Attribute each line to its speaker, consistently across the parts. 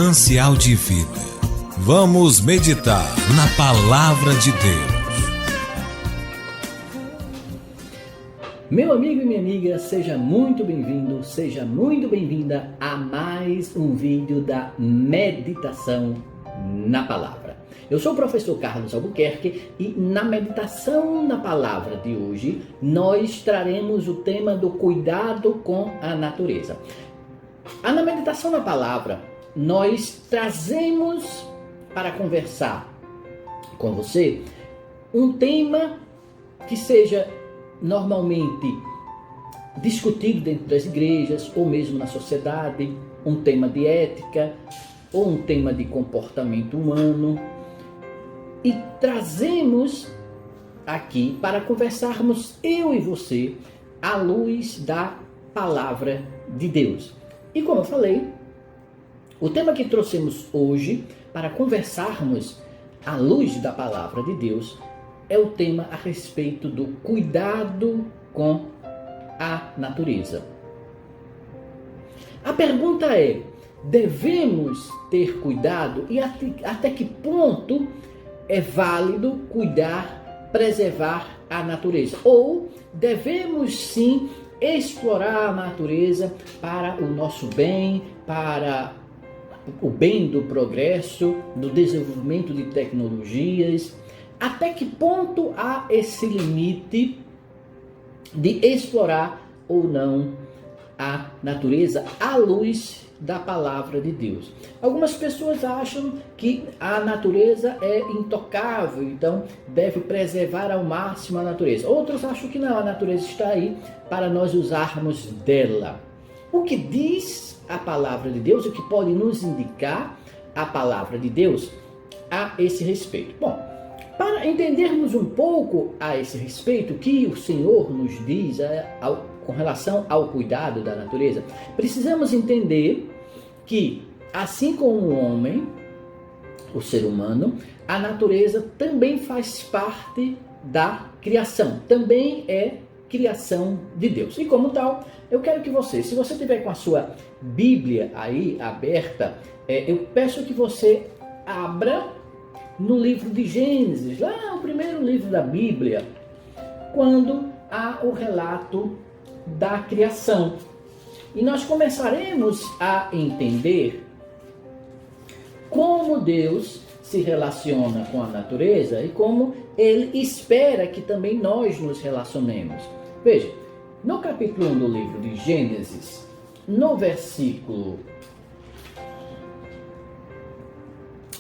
Speaker 1: Manancial de Vida. Vamos meditar na Palavra de Deus.
Speaker 2: Meu amigo e minha amiga, seja muito bem-vindo, seja muito bem-vinda a mais um vídeo da meditação na Palavra. Eu sou o professor Carlos Albuquerque e na meditação na Palavra de hoje nós traremos o tema do cuidado com a natureza. Na meditação na Palavra nós trazemos para conversar com você um tema que seja normalmente discutido dentro das igrejas ou mesmo na sociedade, um tema de ética ou um tema de comportamento humano, e trazemos aqui para conversarmos eu e você à luz da Palavra de Deus. E como eu falei, o tema que trouxemos hoje para conversarmos à luz da Palavra de Deus é o tema a respeito do cuidado com a natureza. A pergunta é: devemos ter cuidado e até que ponto é válido cuidar, preservar a natureza? Ou devemos sim explorar a natureza para o nosso bem, para o bem do progresso, do desenvolvimento de tecnologias? Até que ponto há esse limite de explorar ou não a natureza à luz da Palavra de Deus? Algumas pessoas acham que a natureza é intocável, então deve preservar ao máximo a natureza. Outros acham que não, a natureza está aí para nós usarmos dela. O que diz a Palavra de Deus, o que pode nos indicar a Palavra de Deus a esse respeito? Bom, para entendermos um pouco a esse respeito, o que o Senhor nos diz com relação ao cuidado da natureza, precisamos entender que, assim como o homem, o ser humano, a natureza também faz parte da criação, também é criação de Deus. E como tal, eu quero que você, se você tiver com a sua Bíblia aí aberta, eu peço que você abra no livro de Gênesis, lá o primeiro livro da Bíblia, quando há o relato da criação. E nós começaremos a entender como Deus se relaciona com a natureza e como Ele espera que também nós nos relacionemos. Veja, no capítulo 1 do livro de Gênesis, no versículo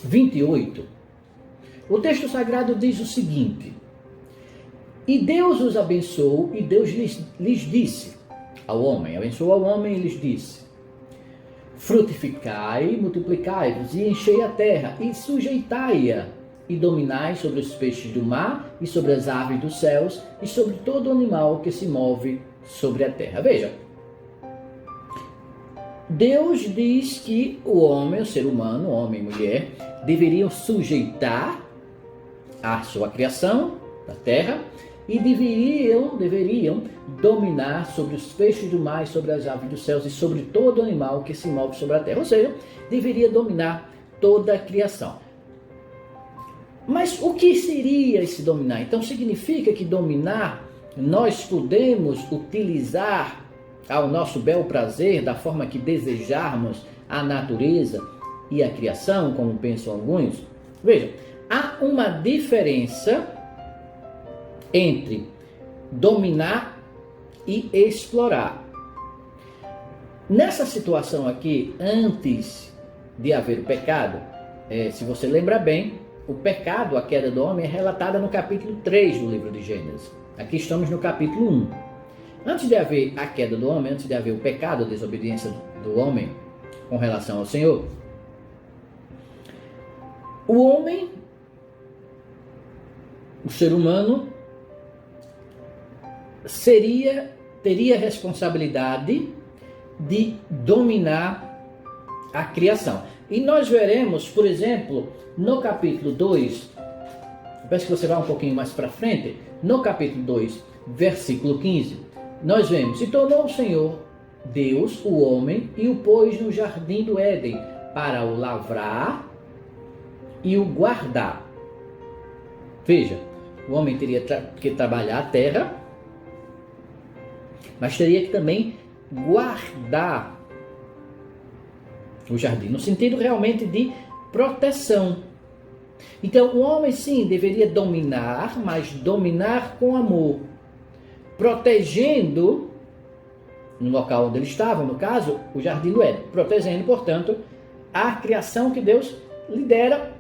Speaker 2: 28, o texto sagrado diz o seguinte: e Deus os abençoou, e Deus lhes disse ao homem, abençoou ao homem e lhes disse: frutificai, multiplicai-vos e enchei a terra e sujeitai-a e dominai sobre os peixes do mar e sobre as aves dos céus e sobre todo animal que se move sobre a terra. Veja, Deus diz que o homem, o ser humano, homem e mulher, deveriam sujeitar a sua criação, da terra, e deveriam dominar sobre os peixes do mar, sobre as aves dos céus e sobre todo animal que se move sobre a terra. Ou seja, deveria dominar toda a criação. Mas o que seria esse dominar? Então significa que dominar, nós podemos utilizar ao nosso bel prazer, da forma que desejarmos, a natureza e a criação, como pensam alguns? Veja, há uma diferença entre dominar e explorar. Nessa situação aqui, antes de haver o pecado, se você lembra bem, o pecado, a queda do homem, é relatada no capítulo 3 do livro de Gênesis. Aqui estamos no capítulo 1. Antes de haver a queda do homem, antes de haver o pecado, a desobediência do homem com relação ao Senhor, o homem, o ser humano, teria a responsabilidade de dominar a criação. E nós veremos, por exemplo, no capítulo 2, eu peço que você vá um pouquinho mais para frente, no capítulo 2, versículo 15, nós vemos: e tornou o Senhor Deus o homem e o pôs no jardim do Éden para o lavrar e o guardar. Veja, o homem teria que trabalhar a terra, mas teria que também guardar o jardim, no sentido realmente de proteção. Então, o homem sim deveria dominar, mas dominar com amor, protegendo no local onde ele estava, no caso, o jardim do Éden, protegendo, portanto, a criação que Deus lidera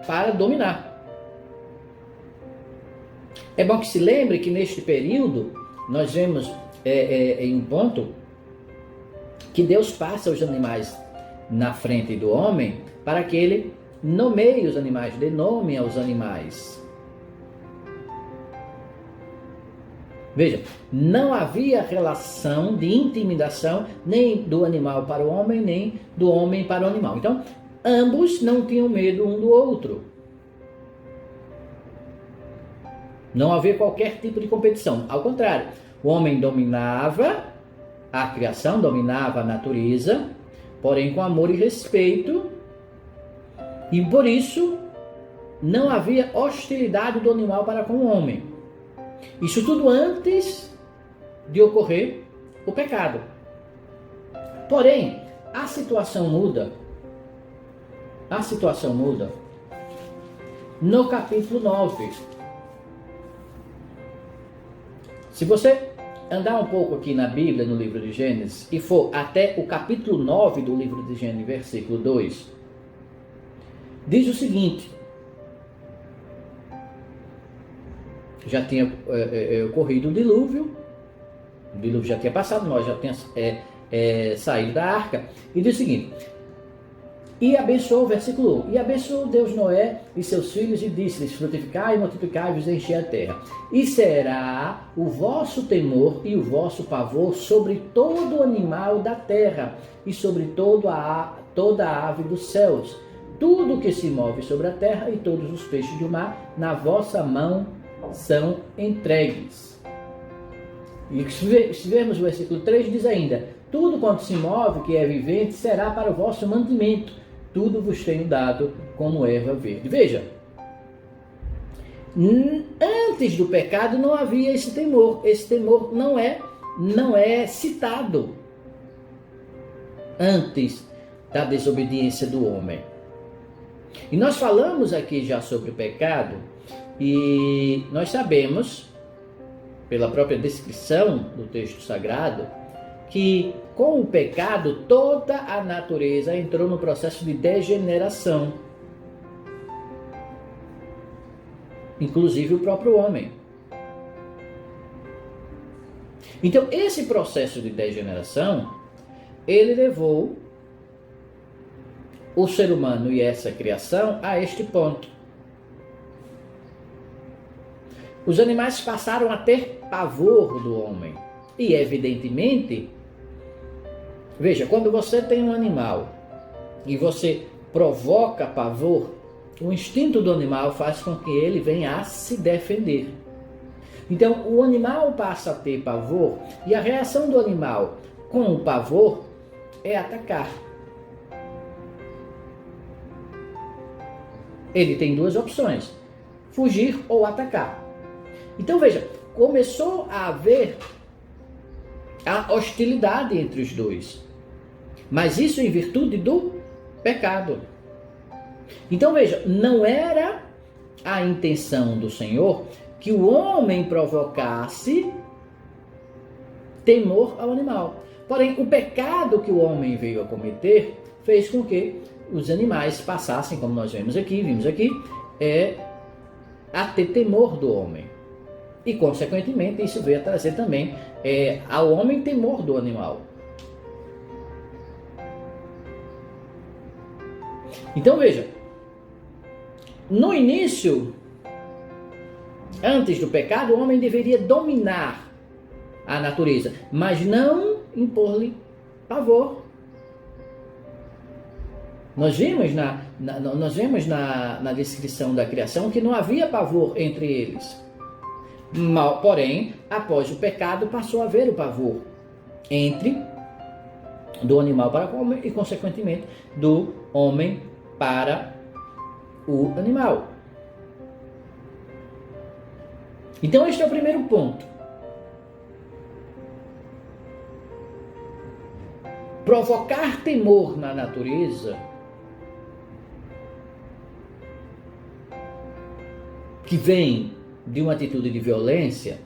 Speaker 2: para dominar. É bom que se lembre que neste período nós vemos em um ponto que Deus passa os animais na frente do homem para que ele nomeie os animais, dê nome aos animais. Veja, não havia relação de intimidação nem do animal para o homem, nem do homem para o animal. Então, ambos não tinham medo um do outro. Não havia qualquer tipo de competição. Ao contrário, o homem dominava a criação, dominava a natureza, porém com amor e respeito. E por isso, não havia hostilidade do animal para com o homem. Isso tudo antes de ocorrer o pecado. Porém, a situação muda. A situação muda no capítulo 9. Se você andar um pouco aqui na Bíblia, no livro de Gênesis, e for até o capítulo 9 do livro de Gênesis, versículo 2, diz o seguinte: já tinha ocorrido o dilúvio já tinha passado, nós já tínhamos saído da arca, e diz o seguinte: e abençoou, versículo 1, e abençoou Deus Noé e seus filhos e disse-lhes: frutificai e multiplicai-vos e enchei a terra, e será o vosso temor e o vosso pavor sobre todo animal da terra e sobre toda a ave dos céus, tudo que se move sobre a terra e todos os peixes do mar, na vossa mão são entregues. E se vermos o versículo 3, diz ainda: tudo quanto se move, que é vivente, será para o vosso mantimento, tudo vos tenho dado como erva verde. Veja, antes do pecado não havia esse temor não é citado antes da desobediência do homem. E nós falamos aqui já sobre o pecado, e nós sabemos, pela própria descrição do texto sagrado, que com o pecado toda a natureza entrou no processo de degeneração, inclusive o próprio homem. Então, esse processo de degeneração, ele levou o ser humano e essa criação a este ponto. Os animais passaram a ter pavor do homem. E, evidentemente, veja, quando você tem um animal e você provoca pavor, o instinto do animal faz com que ele venha a se defender. Então, o animal passa a ter pavor, e a reação do animal com o pavor é atacar. Ele tem duas opções: fugir ou atacar. Então veja, começou a haver a hostilidade entre os dois, mas isso em virtude do pecado. Então veja, não era a intenção do Senhor que o homem provocasse temor ao animal. Porém, o pecado que o homem veio a cometer fez com que os animais passassem, como nós vimos aqui, a ter temor do homem. E, consequentemente, isso veio a trazer também ao homem temor do animal. Então, veja, no início, antes do pecado, o homem deveria dominar a natureza, mas não impor-lhe pavor. Nós vimos na descrição da criação que não havia pavor entre eles. Porém, após o pecado, passou a haver o pavor entre do animal para o homem e, consequentemente, do homem para o animal. Então, este é o primeiro ponto. Provocar temor na natureza que vem de uma atitude de violência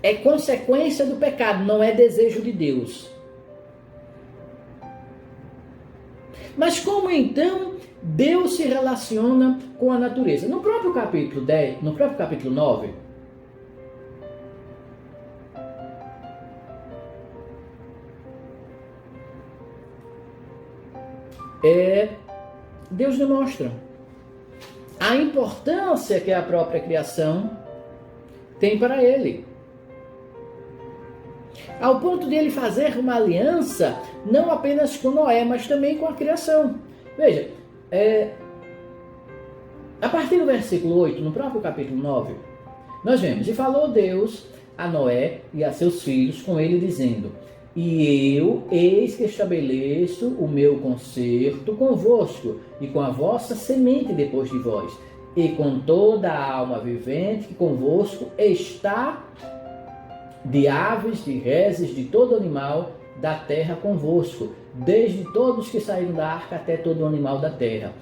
Speaker 2: é consequência do pecado, não é desejo de Deus. Mas como então Deus se relaciona com a natureza? No próprio capítulo 10, no próprio capítulo 9, Deus demonstra a importância que a própria criação tem para ele. Ao ponto de ele fazer uma aliança, não apenas com Noé, mas também com a criação. Veja, a partir do versículo 8, no próprio capítulo 9, nós vemos: e falou Deus a Noé e a seus filhos com ele, dizendo: e eu, eis que estabeleço o meu concerto convosco, e com a vossa semente depois de vós, e com toda a alma vivente que convosco está, de aves, de reses, de todo animal da terra convosco, desde todos que saíram da arca até todo animal da terra.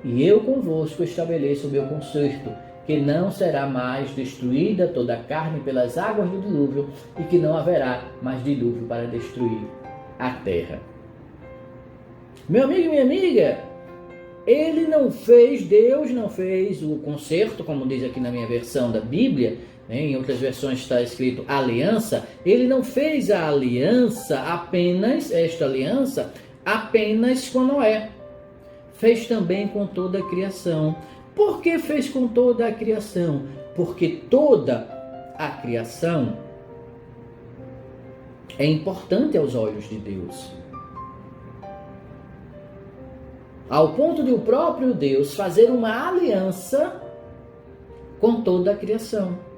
Speaker 2: E eu convosco estabeleço o meu concerto, que não será mais destruída toda a carne pelas águas do dilúvio, e que não haverá mais dilúvio para destruir a terra. Meu amigo e minha amiga, Deus não fez o concerto, como diz aqui na minha versão da Bíblia, em outras versões está escrito aliança. Ele não fez a aliança esta aliança apenas com Noé. Fez também com toda a criação. Por que fez com toda a criação? Porque toda a criação é importante aos olhos de Deus. Ao ponto de o próprio Deus fazer uma aliança com toda a criação.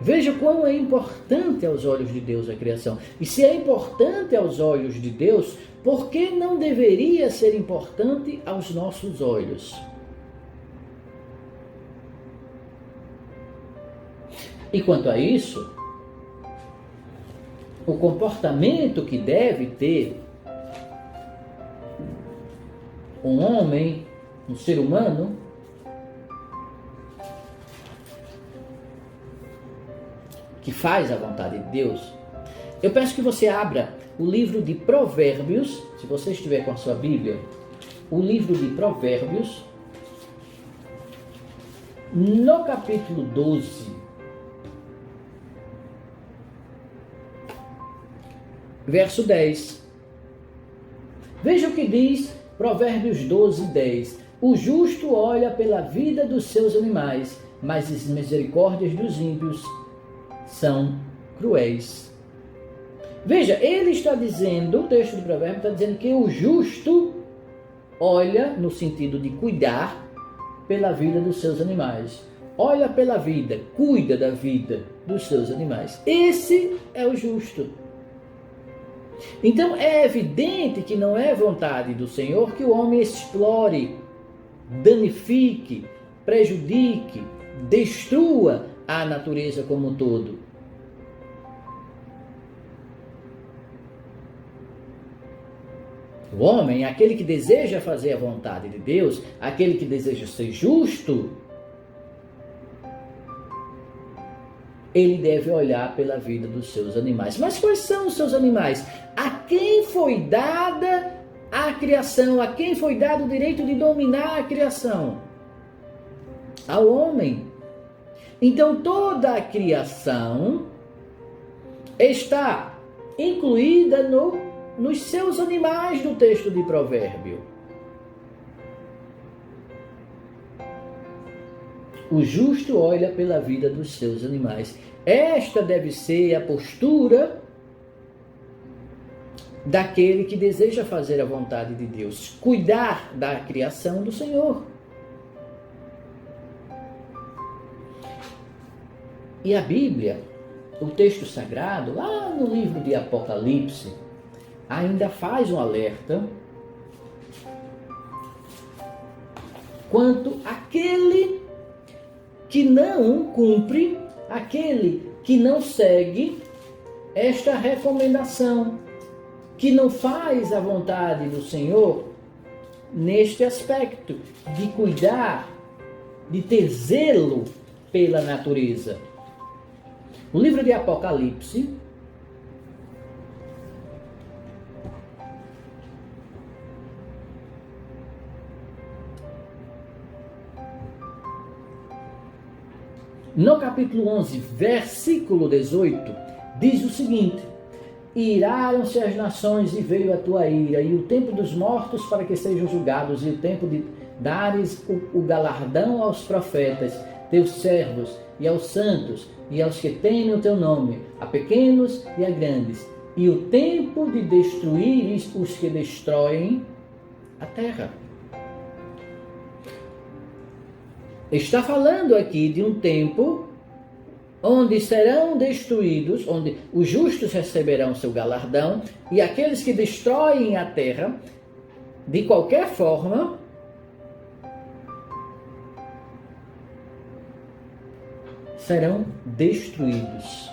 Speaker 2: Veja quão é importante aos olhos de Deus a criação. E se é importante aos olhos de Deus, por que não deveria ser importante aos nossos olhos? E quanto a isso, o comportamento que deve ter um homem, um ser humano, que faz a vontade de Deus, eu peço que você abra o livro de Provérbios, se você estiver com a sua Bíblia, o livro de Provérbios, no capítulo 12, verso 10. Veja o que diz Provérbios 12, 10. O justo olha pela vida dos seus animais, mas as misericórdias dos ímpios são cruéis. Veja, ele está dizendo, o texto de Provérbios está dizendo que o justo olha no sentido de cuidar pela vida dos seus animais. Olha pela vida, cuida da vida dos seus animais. Esse é o justo. Então é evidente que não é vontade do Senhor que o homem explore, danifique, prejudique, destrua a natureza como um todo. O homem, aquele que deseja fazer a vontade de Deus, aquele que deseja ser justo, ele deve olhar pela vida dos seus animais. Mas quais são os seus animais? A quem foi dada a criação? A quem foi dado o direito de dominar a criação? Ao homem. Então toda a criação está incluída nos seus animais do texto de Provérbio. O justo olha pela vida dos seus animais. Esta deve ser a postura daquele que deseja fazer a vontade de Deus, cuidar da criação do Senhor. E a Bíblia, o texto sagrado, lá no livro de Apocalipse, ainda faz um alerta quanto àquele que não cumpre, aquele que não segue esta recomendação, que não faz a vontade do Senhor neste aspecto de cuidar, de ter zelo pela natureza. O livro de Apocalipse, no capítulo 11, versículo 18, diz o seguinte: iraram-se as nações e veio a tua ira, e o tempo dos mortos para que sejam julgados, e o tempo de dares o galardão aos profetas, teus servos, e aos santos, e aos que temem o teu nome, a pequenos e a grandes, e o tempo de destruires os que destroem a terra. Está falando aqui de um tempo onde serão destruídos, onde os justos receberão seu galardão, e aqueles que destroem a terra, de qualquer forma, serão destruídos.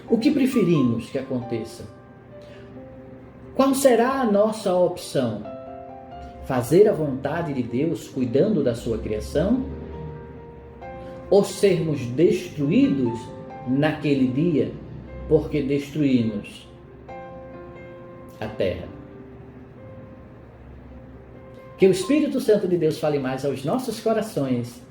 Speaker 2: O que preferimos que aconteça? Qual será a nossa opção? Fazer a vontade de Deus cuidando da sua criação? Ou sermos destruídos naquele dia porque destruímos a terra? Que o Espírito Santo de Deus fale mais aos nossos corações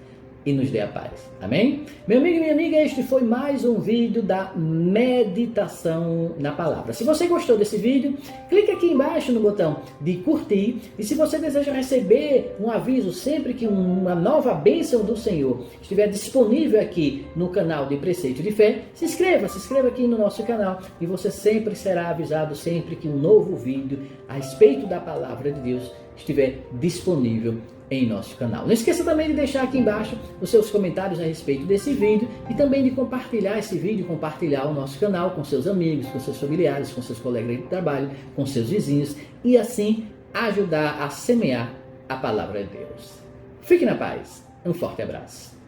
Speaker 2: e nos dê a paz. Amém? Meu amigo e minha amiga, este foi mais um vídeo da meditação na palavra. Se você gostou desse vídeo, clique aqui embaixo no botão de curtir. E se você deseja receber um aviso sempre que uma nova bênção do Senhor estiver disponível aqui no canal de Preceito de Fé, se inscreva aqui no nosso canal e você sempre será avisado sempre que um novo vídeo a respeito da palavra de Deus estiver disponível em nosso canal. Não esqueça também de deixar aqui embaixo os seus comentários a respeito desse vídeo e também de compartilhar esse vídeo, compartilhar o nosso canal com seus amigos, com seus familiares, com seus colegas de trabalho, com seus vizinhos e assim ajudar a semear a palavra de Deus. Fique na paz. Um forte abraço.